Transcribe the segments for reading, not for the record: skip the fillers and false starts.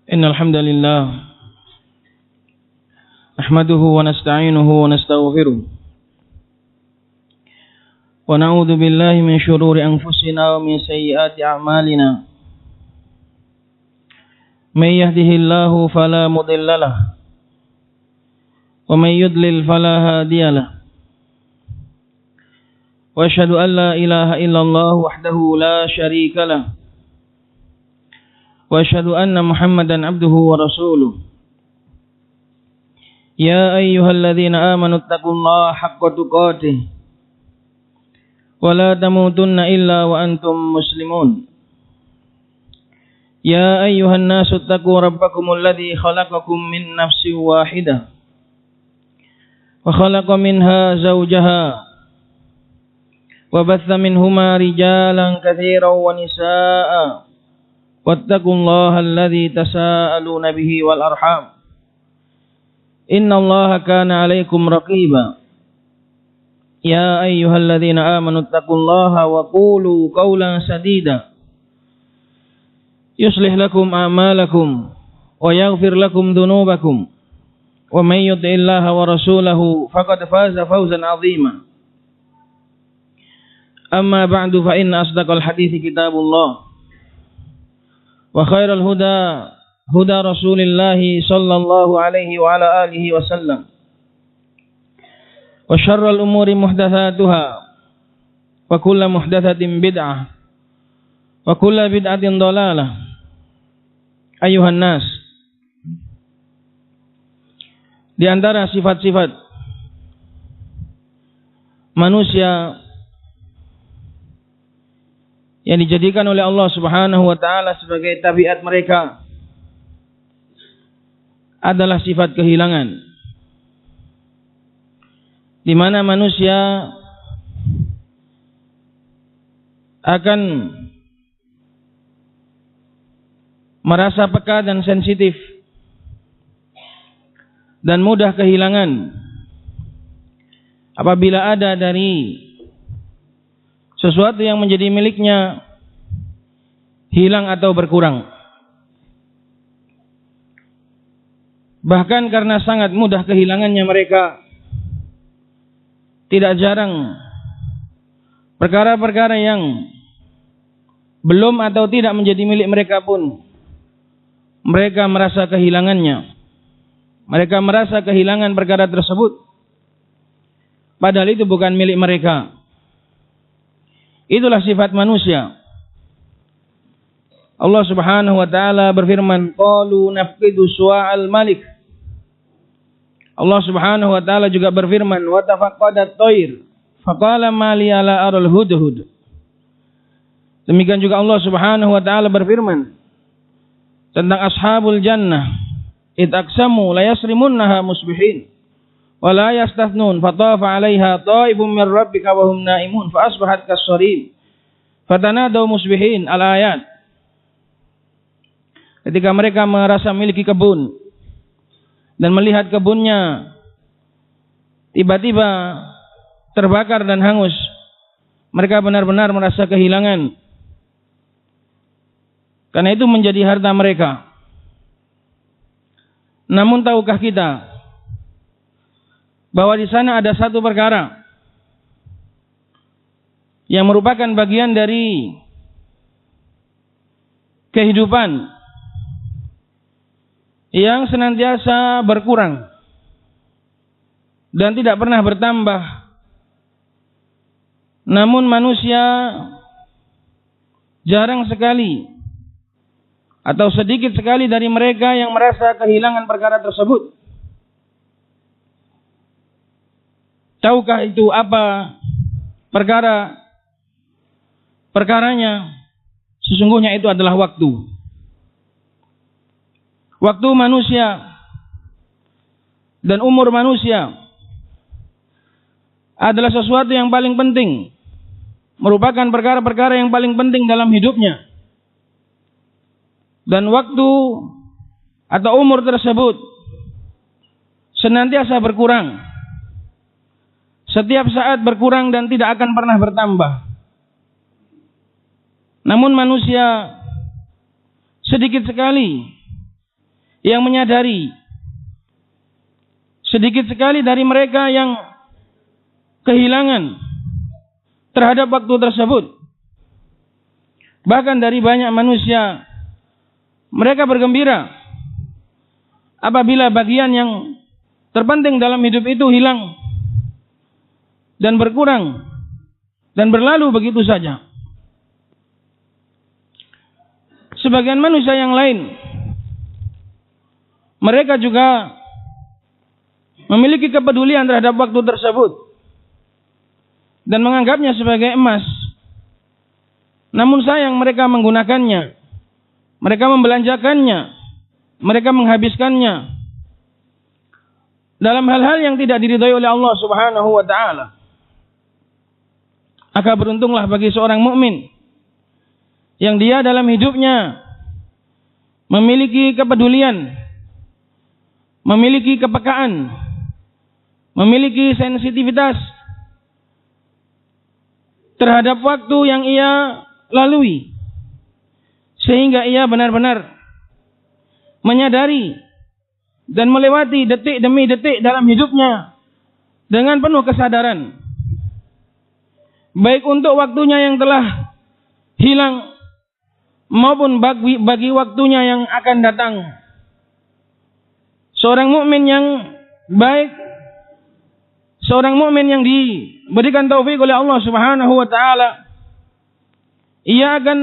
Innal hamdalillah nahmaduhu wa nasta'inuhu wa nastaghfiruh wa na'udzu billahi min shururi anfusina wa min sayyiati a'malina. May yahdihillahu fala mudilla lahu wa may yudlil fala hadiya lahu. Wa asyhadu an la ilaha illallah wahdahu la syarika lahu wa asyhadu anna Muhammadan abduhu wa rasuluh. Ya ayyuhalladzina amanu taqullaha haqqa tuqatih wa la tamutunna illa wa antum muslimun. Ya ayyuhan nasu taqu rabbakumul ladzi khalaqakum min nafsin wahidah wa khalaqa minha zawjaha wa batha minhuma rijalan katsiran wa nisaa'a wattaqullaha alladzi tasaaluna bihi wal arham innallaha kana 'alaikum raqiba. Ya ayyuhalladzina amanu taqullaha wa qulu qawlan sadida yuslih lakum a'malakum wa yaghfir lakum dhunubakum wa may yuti'illaha wa rasulahu faqad faza fawzan 'azima. Amma ba'du fa inna asdaqal hadithi kitabullah wa khairal huda huda rasulillahi sallallahu alaihi wa ala alihi wa sallam wa syarral umuri muhdatsatuha wa kullu muhdatsatin bid'ah wa kullu bid'atin dhalalah. Ayuhan nas, di antara sifat-sifat manusia yang dijadikan oleh Allah Subhanahu wa taala sebagai tabiat mereka adalah sifat kehilangan, di mana manusia akan merasa peka dan sensitif dan mudah kehilangan apabila ada dari sesuatu yang menjadi miliknya hilang atau berkurang. Bahkan karena sangat mudah kehilangannya mereka, tidak jarang perkara-perkara yang belum atau tidak menjadi milik mereka pun mereka merasa kehilangannya. Mereka merasa kehilangan perkara tersebut padahal itu bukan milik mereka. Itulah sifat manusia. Allah Subhanahu wa taala berfirman, qalu nafqidu su'al malik. Allah Subhanahu wa taala juga berfirman, wa tafaqqadat thair faqala ma li ala aral hudhud. Demikian juga Allah Subhanahu wa taala berfirman tentang ashabul jannah, id aqsamu la yasrimunnaha musbihin wa la yastathnun fatafa 'alaiha ta'ifun min rabbika wa hum naimun fa asbahat kas-sarim fatanadaw musbihin. Al-ayat. Ketika mereka merasa memiliki kebun dan melihat kebunnya tiba-tiba terbakar dan hangus, mereka benar-benar merasa kehilangan, karena itu menjadi harta mereka. Namun tahukah kita bahwa di sana ada satu perkara yang merupakan bagian dari kehidupan yang senantiasa berkurang dan tidak pernah bertambah. Namun manusia jarang sekali atau sedikit sekali dari mereka yang merasa kehilangan perkara tersebut. Tahukah itu apa perkaranya? Sesungguhnya itu adalah waktu. Waktu manusia dan umur manusia adalah sesuatu yang paling penting, merupakan perkara-perkara yang paling penting dalam hidupnya. Dan waktu atau umur tersebut senantiasa berkurang, setiap saat berkurang dan tidak akan pernah bertambah. Namun manusia sedikit sekali yang menyadari sedikit sekali dari mereka yang kehilangan terhadap waktu tersebut. Bahkan dari banyak manusia, mereka bergembira apabila bagian yang terpenting dalam hidup itu hilang dan berkurang dan berlalu begitu saja. Sebagian manusia yang lain, mereka juga memiliki kepedulian terhadap waktu tersebut dan menganggapnya sebagai emas. Namun sayang, mereka menggunakannya, mereka membelanjakannya, mereka menghabiskannya dalam hal-hal yang tidak diridhai oleh Allah Subhanahu wa taala. Maka beruntunglah bagi seorang mukmin yang dia dalam hidupnya memiliki kepedulian, memiliki kepekaan, memiliki sensitivitas terhadap waktu yang ia lalui, sehingga ia benar-benar menyadari dan melewati detik demi detik dalam hidupnya dengan penuh kesadaran, baik untuk waktunya yang telah hilang maupun bagi waktunya yang akan datang. Seorang mukmin yang baik, seorang mukmin yang diberikan taufik oleh Allah Subhanahu wa taala, ia akan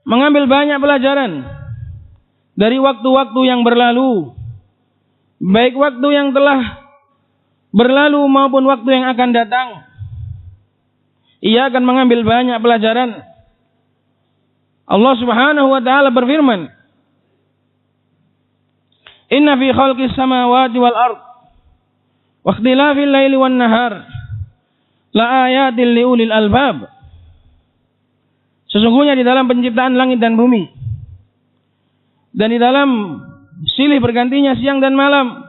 mengambil banyak pelajaran dari waktu-waktu yang berlalu, baik waktu yang telah berlalu maupun waktu yang akan datang. Ia akan mengambil banyak pelajaran. Allah Subhanahu wa taala berfirman, "Inna fi khalqis samawati wal ard wa ikhtilafil laili wan nahar la ayatin liulil albab." Sesungguhnya di dalam penciptaan langit dan bumi dan di dalam silih bergantinya siang dan malam,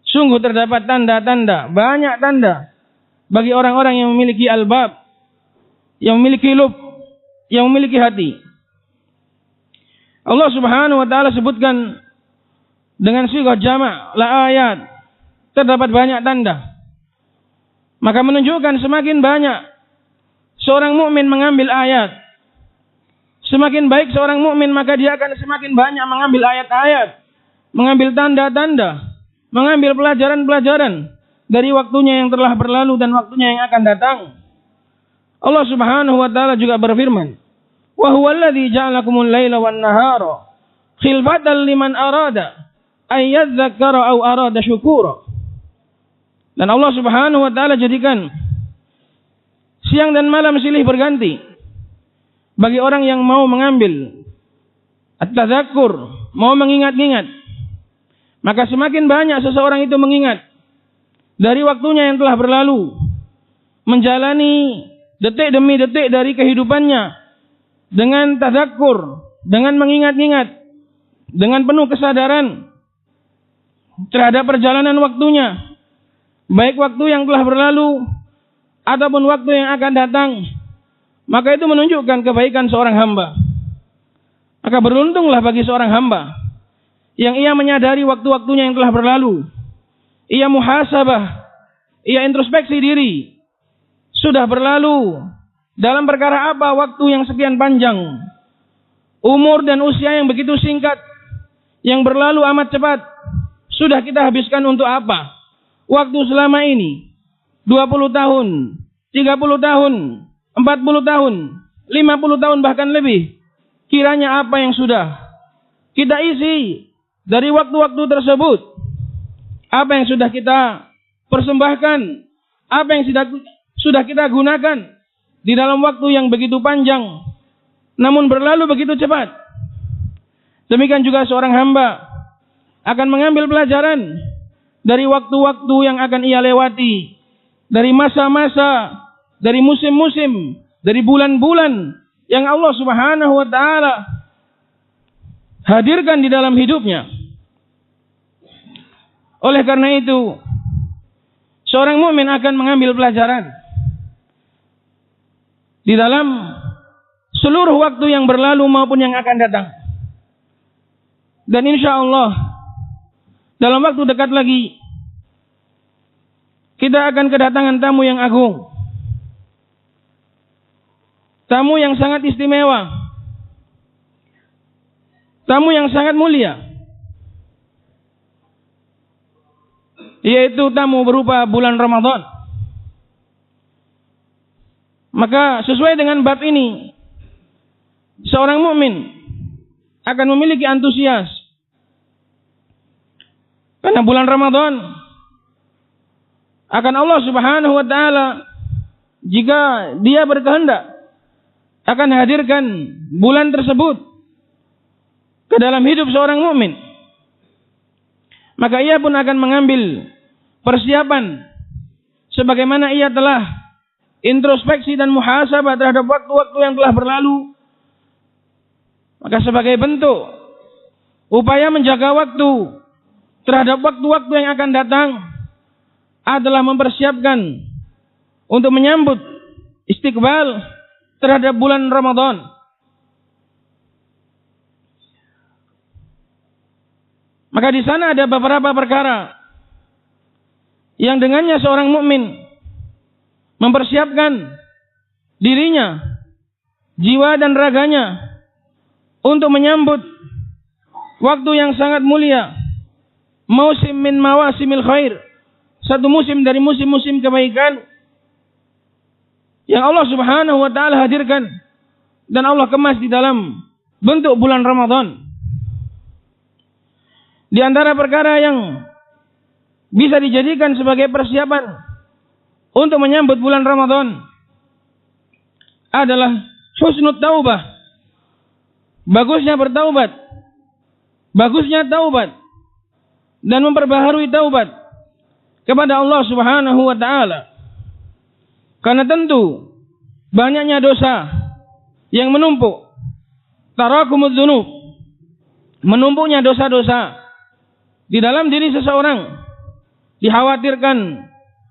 sungguh terdapat tanda-tanda, banyak tanda bagi orang-orang yang memiliki albab, yang memiliki lub, yang memiliki hati. Allah Subhanahu wa taala sebutkan dengan sighah jama', la ayat, terdapat banyak tanda. Maka menunjukkan semakin banyak seorang mukmin mengambil ayat, semakin baik seorang mukmin, maka dia akan semakin banyak mengambil ayat-ayat, mengambil tanda-tanda, mengambil pelajaran-pelajaran dari waktunya yang telah berlalu dan waktunya yang akan datang. Allah Subhanahu wa taala juga berfirman, "Wa huwal ladzi ja'alakumul laila wan nahara khilfatan liman arada ay yadzakkara aw arada syukura." Dan Allah Subhanahu wa taala jadikan siang dan malam silih berganti bagi orang yang mau mengambil at-tadzakkur, mau mengingat-ingat. Maka semakin banyak seseorang itu mengingat dari waktunya yang telah berlalu, menjalani detik demi detik dari kehidupannya dengan tadzakkur, dengan mengingat-ingat, dengan penuh kesadaran terhadap perjalanan waktunya, baik waktu yang telah berlalu ataupun waktu yang akan datang, maka itu menunjukkan kebaikan seorang hamba. Maka beruntunglah bagi seorang hamba yang ia menyadari waktu-waktunya yang telah berlalu, ia muhasabah, ia introspeksi diri, sudah berlalu dalam perkara apa waktu yang sekian panjang, umur dan usia yang begitu singkat, yang berlalu amat cepat, sudah kita habiskan untuk apa? Waktu selama ini 20 tahun, 30 tahun, 40 tahun, 50 tahun bahkan lebih. Kiranya apa yang sudah kita isi dari waktu-waktu tersebut? Apa yang sudah kita persembahkan? Apa yang sudah kita gunakan di dalam waktu yang begitu panjang namun berlalu begitu cepat? Demikian juga seorang hamba akan mengambil pelajaran dari waktu-waktu yang akan ia lewati, dari masa-masa, dari musim-musim, dari bulan-bulan yang Allah Subhanahu wa taala hadirkan di dalam hidupnya. Oleh karena itu, seorang mukmin akan mengambil pelajaran di dalam seluruh waktu yang berlalu maupun yang akan datang. Dan insya Allah dalam waktu dekat lagi kita akan kedatangan tamu yang agung, tamu yang sangat istimewa, tamu yang sangat mulia, yaitu tamu berupa bulan Ramadan. Maka sesuai dengan bab ini, seorang mukmin akan memiliki antusias karena bulan Ramadan akan Allah Subhanahu wa taala, jika Dia berkehendak, akan hadirkan bulan tersebut ke dalam hidup seorang mukmin. Maka ia pun akan mengambil persiapan sebagaimana ia telah introspeksi dan muhasabah terhadap waktu-waktu yang telah berlalu. Maka sebagai bentuk upaya menjaga waktu terhadap waktu-waktu yang akan datang adalah mempersiapkan untuk menyambut istiqbal terhadap bulan Ramadan. Maka di sana ada beberapa perkara yang dengannya seorang mukmin mempersiapkan dirinya, jiwa dan raganya untuk menyambut waktu yang sangat mulia, mausim min mawasimil khair, satu musim dari musim-musim kebaikan yang Allah Subhanahu wa taala hadirkan dan Allah kemas di dalam bentuk bulan Ramadan. Di antara perkara yang bisa dijadikan sebagai persiapan untuk menyambut bulan Ramadan adalah husnul taubah, bagusnya bertaubat, bagusnya taubat dan memperbaharui taubat kepada Allah Subhanahu wa taala. Karena tentu banyaknya dosa yang menumpuk, tarakumudz dzunub, menumpuknya dosa-dosa di dalam diri seseorang dikhawatirkan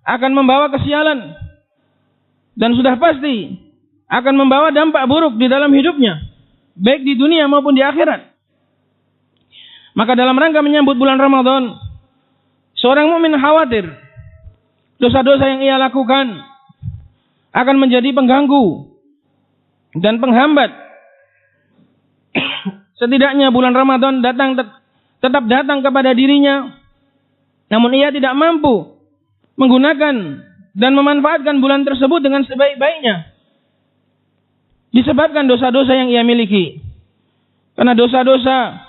akan membawa kesialan dan sudah pasti akan membawa dampak buruk di dalam hidupnya, baik di dunia maupun di akhirat. Maka dalam rangka menyambut bulan Ramadan, seorang mukmin khawatir dosa-dosa yang ia lakukan akan menjadi pengganggu dan penghambat. Setidaknya bulan Ramadan tetap datang kepada dirinya, namun ia tidak mampu menggunakan dan memanfaatkan bulan tersebut dengan sebaik-baiknya disebabkan dosa-dosa yang ia miliki. Karena dosa-dosa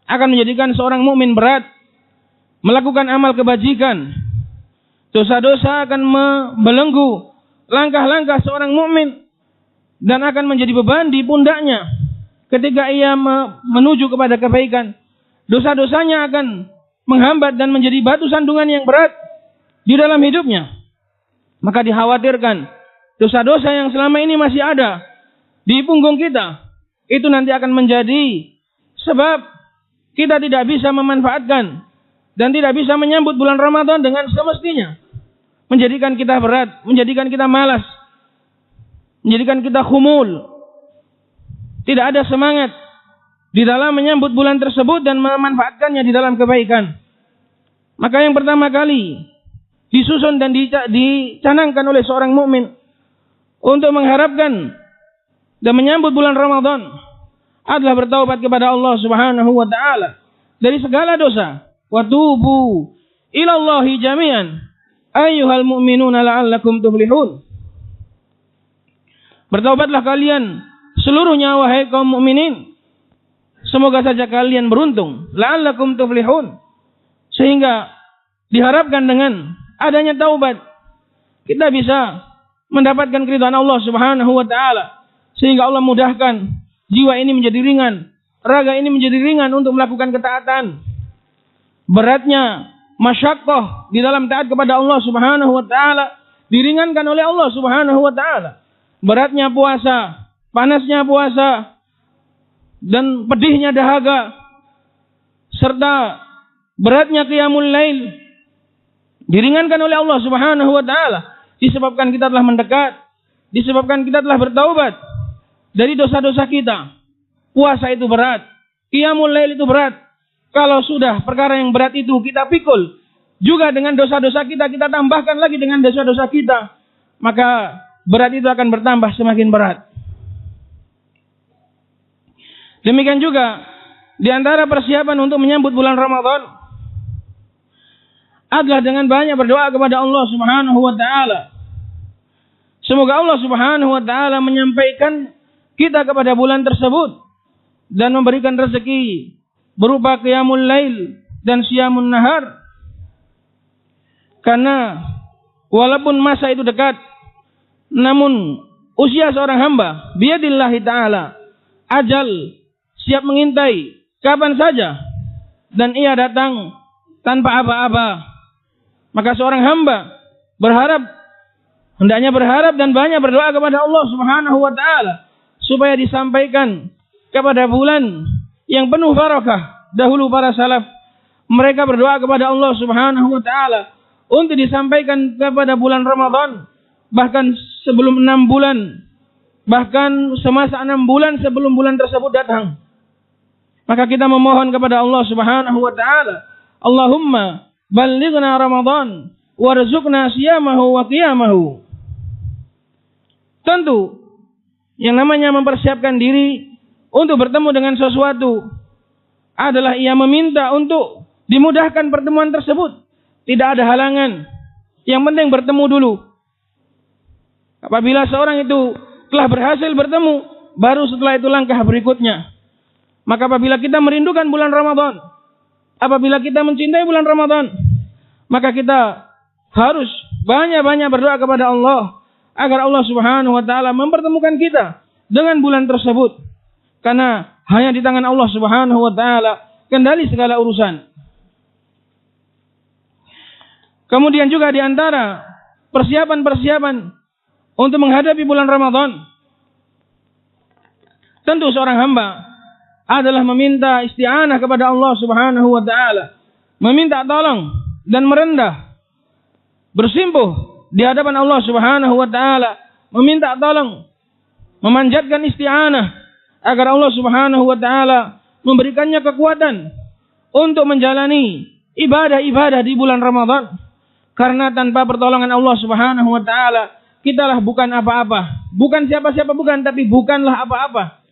akan menjadikan seorang mukmin berat melakukan amal kebajikan. Dosa-dosa akan membelenggu langkah-langkah seorang mukmin dan akan menjadi beban di pundaknya ketika ia menuju kepada kebaikan. Dosa-dosanya akan menghambat dan menjadi batu sandungan yang berat di dalam hidupnya. Maka dikhawatirkan dosa-dosa yang selama ini masih ada di punggung kita, itu nanti akan menjadi sebab kita tidak bisa memanfaatkan dan tidak bisa menyambut bulan Ramadan dengan semestinya. Menjadikan kita berat, menjadikan kita malas, menjadikan kita khumul. Tidak ada semangat di dalam menyambut bulan tersebut dan memanfaatkannya di dalam kebaikan. Maka yang pertama kali disusun dan dicanangkan oleh seorang mukmin untuk mengharapkan dan menyambut bulan Ramadan adalah bertaubat kepada Allah Subhanahu wa taala dari segala dosa. Wa tubu ilallahi jami'an ayyuhal mu'minuna la'allakum tuflihun. Bertaubatlah kalian seluruhnya wahai kaum mukminin, semoga saja kalian beruntung. La'allakum tuflihun. Sehingga diharapkan dengan adanya taubat kita bisa mendapatkan keridhaan Allah Subhanahu wa taala, sehingga Allah mudahkan jiwa ini menjadi ringan, raga ini menjadi ringan untuk melakukan ketaatan. Beratnya masyaqqah di dalam taat kepada Allah Subhanahu wa taala diringankan oleh Allah Subhanahu wa taala. Beratnya puasa, panasnya puasa dan pedihnya dahaga serta beratnya qiyamul lail diringankan oleh Allah Subhanahu wa taala disebabkan kita telah mendekat, disebabkan kita telah bertaubat dari dosa-dosa kita. Puasa itu berat, qiyamul lail itu berat, kalau sudah perkara yang berat itu kita pikul juga dengan dosa-dosa kita, kita tambahkan lagi dengan dosa-dosa kita, maka berat itu akan bertambah semakin berat. Demikian juga di antara persiapan untuk menyambut bulan Ramadan adalah dengan banyak berdoa kepada Allah Subhanahu wa taala. Semoga Allah Subhanahu wa taala menyampaikan kita kepada bulan tersebut dan memberikan rezeki berupa qiyamul lail dan siyamun nahar. Karena walaupun masa itu dekat, namun usia seorang hamba biyadillahi taala, ajal siap mengintai kapan saja dan ia datang tanpa aba-aba. Maka seorang hamba hendaknya berharap dan banyak berdoa kepada Allah Subhanahu wa taala supaya disampaikan kepada bulan yang penuh barakah. Dahulu para salaf mereka berdoa kepada Allah Subhanahu wa taala untuk disampaikan kepada bulan Ramadan, bahkan sebelum 6 bulan, bahkan semasa 6 bulan sebelum bulan tersebut datang. Maka kita memohon kepada Allah Subhanahu wa taala, Allahumma ballighna Ramadan warzuqna siyamahu wa qiyamahu. Tentu yang namanya mempersiapkan diri untuk bertemu dengan sesuatu adalah ia meminta untuk dimudahkan pertemuan tersebut. Tidak ada halangan. Yang penting bertemu dulu. Apabila seorang itu telah berhasil bertemu, baru setelah itu langkah berikutnya. Maka apabila kita merindukan bulan Ramadan, apabila kita mencintai bulan Ramadan, maka kita harus banyak-banyak berdoa kepada Allah agar Allah Subhanahu wa taala mempertemukan kita dengan bulan tersebut. Karena hanya di tangan Allah Subhanahu wa taala kendali segala urusan. Kemudian juga di antara persiapan-persiapan untuk menghadapi bulan Ramadan, tentu seorang hamba adalah meminta isti'anah kepada Allah Subhanahu wa taala, meminta tolong dan merendah, bersimpuh di hadapan Allah Subhanahu wa taala, meminta tolong, memanjatkan isti'anah agar Allah Subhanahu wa taala memberikannya kekuatan untuk menjalani ibadah-ibadah di bulan Ramadan. Karena tanpa pertolongan Allah Subhanahu wa taala, kitalah bukan apa-apa. Bukan siapa-siapa bukan, tapi bukanlah apa-apa.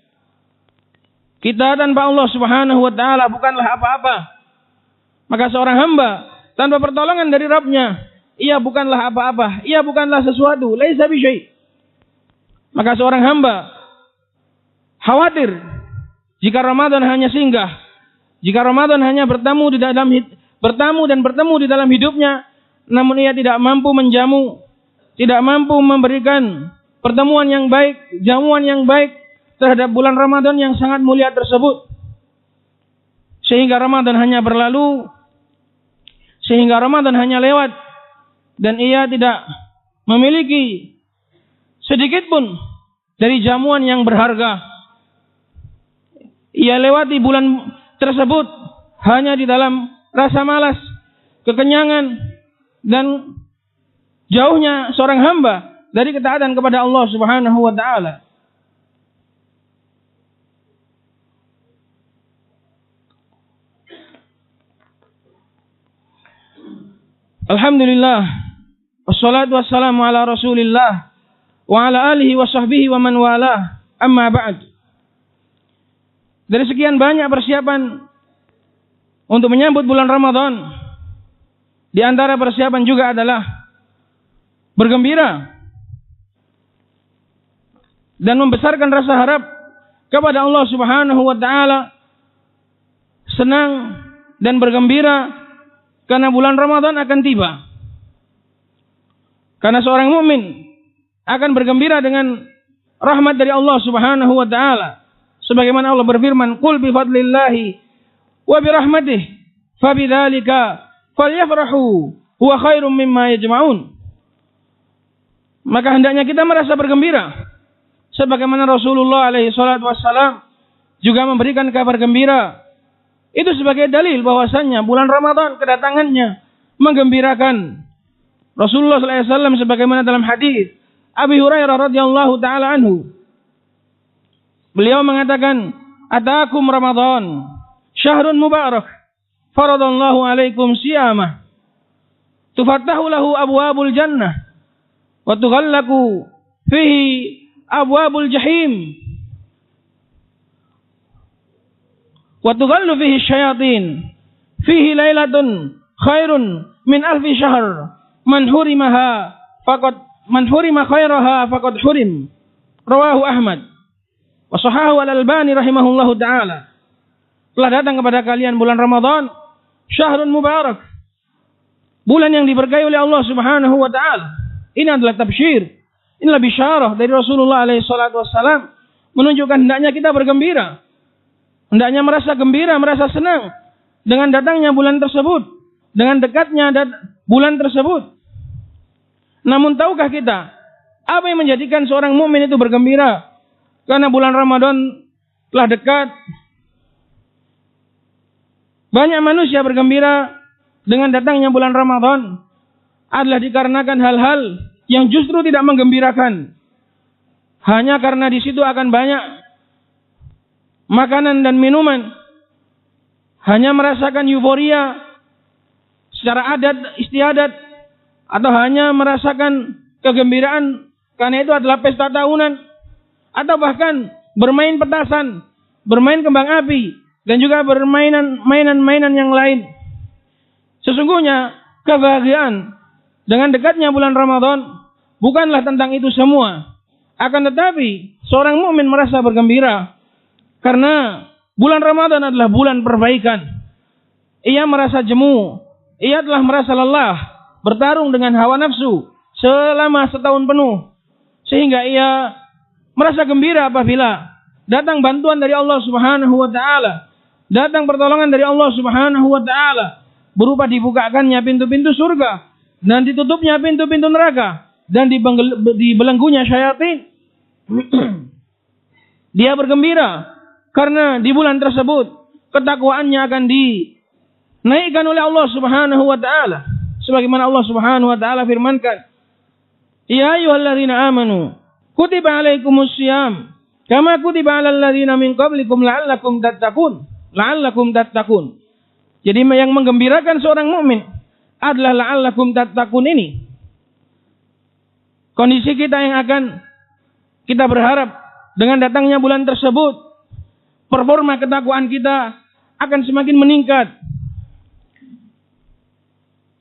Kita tanpa Allah Subhanahu wa taala bukanlah apa-apa. Maka seorang hamba tanpa pertolongan dari Rabb-Nya, ia bukanlah apa-apa, ia bukanlah sesuatu, laisa bisyai'. Maka seorang hamba khawatir jika Ramadan hanya singgah, jika Ramadan hanya bertemu di dalam hidupnya, namun ia tidak mampu menjamu, tidak mampu memberikan pertemuan yang baik, jamuan yang baik terhadap bulan Ramadan yang sangat mulia tersebut. Sehingga Ramadan hanya berlalu, sehingga Ramadan hanya lewat, dan ia tidak memiliki sedikit pun dari jamuan yang berharga. Ia lewati bulan tersebut hanya di dalam rasa malas, kekenyangan, dan jauhnya seorang hamba dari ketaatan kepada Allah Subhanahu wa taala. Alhamdulillah, wassalatu wassalamu ala Rasulillah wa ala alihi wa sahbihi wa man walah. Amma ba'd. Dari sekian banyak persiapan untuk menyambut bulan Ramadan, di antara persiapan juga adalah bergembira dan membesarkan rasa harap kepada Allah Subhanahu wa taala, senang dan bergembira karena bulan Ramadan akan tiba. Karena seorang mukmin akan bergembira dengan rahmat dari Allah Subhanahu wa taala. Sebagaimana Allah berfirman, "Qul bi fadlillahi wa bi rahmatihi fabidzalika falyafrahu huwa khairum mimma yajma'un." Maka hendaknya kita merasa bergembira sebagaimana Rasulullah alaihi salatu wassalam juga memberikan kabar gembira. Itu sebagai dalil bahwasannya bulan Ramadan kedatangannya menggembirakan. Rasulullah sallallahu alaihi wasallam sebagaimana dalam hadis Abi Hurairah radhiyallahu taala anhu, beliau mengatakan, "Ataakum Ramadan, syahrun mubarak, faradallahu alaikum siyamah tufattahu lahu abwabul jannah wa tughallaku fihi abwabul jahim wa tughallu fihi syayatin fihi lailatun khairun min alfi syahr man hurima khairaha faqad hurim. Rawahu Ahmad wa sahahu al-Albani rahimahullahu taala. Telah datang kepada kalian bulan Ramadan, syahrun mubarak, bulan yang diberkahi oleh Allah Subhanahu wa taala. Ini adalah tabsyir, inilah bisyarah dari Rasulullah alaihi salatu wassalam, menunjukkan hendaknya kita bergembira, hendaknya merasa gembira, merasa senang dengan datangnya bulan tersebut, dengan dekatnya bulan tersebut. Namun tahukah kita apa yang menjadikan seorang mukmin itu bergembira? Karena bulan Ramadan telah dekat. Banyak manusia bergembira dengan datangnya bulan Ramadan adalah dikarenakan hal-hal yang justru tidak menggembirakan. Hanya karena di situ akan banyak makanan dan minuman. Hanya merasakan euforia secara adat istiadat, atau hanya merasakan kegembiraan karena itu adalah pesta tahunan, atau bahkan bermain petasan, bermain kembang api, dan juga mainan-mainan yang lain. Sesungguhnya kebahagiaan dengan dekatnya bulan Ramadan bukanlah tentang itu semua. Akan tetapi seorang mukmin merasa bergembira karena bulan Ramadan adalah bulan perbaikan. Ia merasa jemu, ia telah merasa lelah bertarung dengan hawa nafsu selama setahun penuh, sehingga ia merasa gembira apabila datang bantuan dari Allah Subhanahu wa taala, datang pertolongan dari Allah Subhanahu wa taala, berupa dibukakannya pintu-pintu surga dan ditutupnya pintu-pintu neraka dan dibelenggunya syayatin. Dia bergembira karena di bulan tersebut ketakwaannya akan dinaikkan oleh Allah Subhanahu wa taala, sebagaimana Allah Subhanahu wa taala firmankan, ya ayyuhalladzina amanu kutiba alaikumus syiyam kama kutiba alal ladzina min qablikum la'allakum tattaqun. Jadi yang menggembirakan seorang mukmin adalah la'allakum tattaqun ini. Kondisi kita yang akan kita berharap dengan datangnya bulan tersebut, performa ketakwaan kita akan semakin meningkat.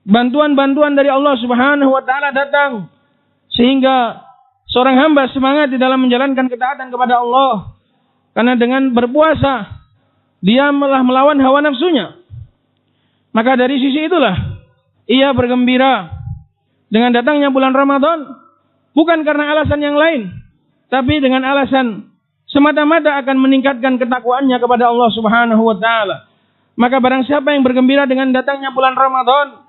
Bantuan-bantuan dari Allah Subhanahu wa taala datang sehingga seorang hamba semangat di dalam menjalankan ketaatan kepada Allah. Karena dengan berpuasa dia malah melawan hawa nafsunya. Maka dari sisi itulah ia bergembira dengan datangnya bulan Ramadan, bukan karena alasan yang lain, tapi dengan alasan semata-mata akan meningkatkan ketakwaannya kepada Allah Subhanahu wa taala. Maka barang siapa yang bergembira dengan datangnya bulan Ramadan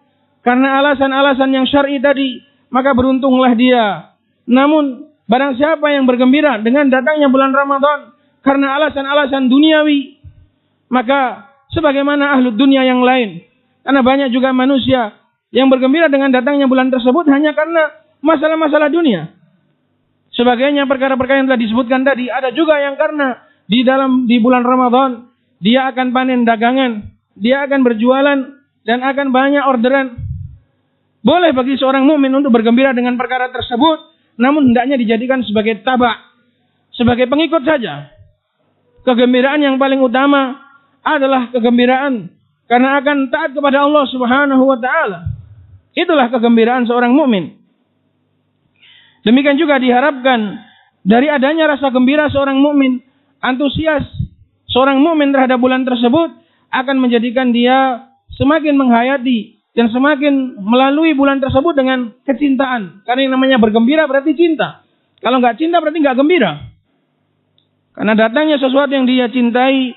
karena alasan-alasan yang syar'i tadi, maka beruntunglah dia. Namun barang siapa yang bergembira dengan datangnya bulan Ramadan karena alasan-alasan duniawi, maka sebagaimana ahlu dunia yang lain. Karena banyak juga manusia yang bergembira dengan datangnya bulan tersebut hanya karena masalah-masalah dunia. Sebagainya perkara-perkara yang telah disebutkan tadi. Ada juga yang karena di bulan Ramadan dia akan panen dagangan, dia akan berjualan dan akan banyak orderan. Boleh bagi seorang mukmin untuk bergembira dengan perkara tersebut, namun hendaknya dijadikan sebagai tabak, sebagai pengikut saja. Kegembiraan yang paling utama adalah kegembiraan karena akan taat kepada Allah Subhanahu wa taala. Itulah kegembiraan seorang mukmin. Demikian juga diharapkan dari adanya rasa gembira seorang mukmin, antusias seorang mukmin terhadap bulan tersebut akan menjadikan dia semakin menghayati dan semakin melalui bulan tersebut dengan kecintaan. Karena yang namanya bergembira berarti cinta. Kalau nggak cinta berarti nggak gembira. Karena datangnya sesuatu yang dia cintai,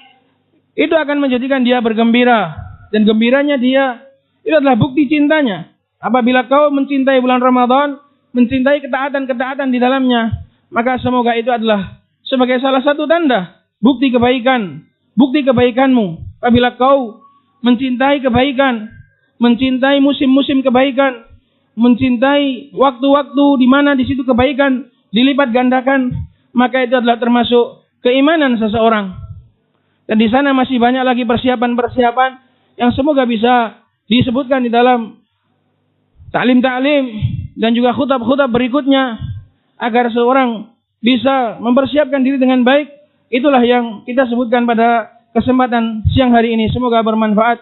itu akan menjadikan dia bergembira. Dan gembiranya dia, itu adalah bukti cintanya. Apabila kau mencintai bulan Ramadan, mencintai ketaatan-ketaatan di dalamnya, maka semoga itu adalah sebagai salah satu tanda, bukti kebaikan, bukti kebaikanmu. Apabila kau mencintai kebaikan, mencintai musim-musim kebaikan, mencintai waktu-waktu di mana di situ kebaikan dilipat gandakan, maka itu adalah termasuk keimanan seseorang. Dan di sana masih banyak lagi persiapan-persiapan yang semoga bisa disebutkan di dalam ta'lim dan juga khutbah-khutbah berikutnya agar seorang bisa mempersiapkan diri dengan baik. Itulah yang kita sebutkan pada kesempatan siang hari ini. Semoga bermanfaat.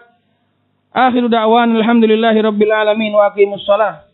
Akhiru da'wan alhamdulillahi rabbil alamin wa aqimus shalah.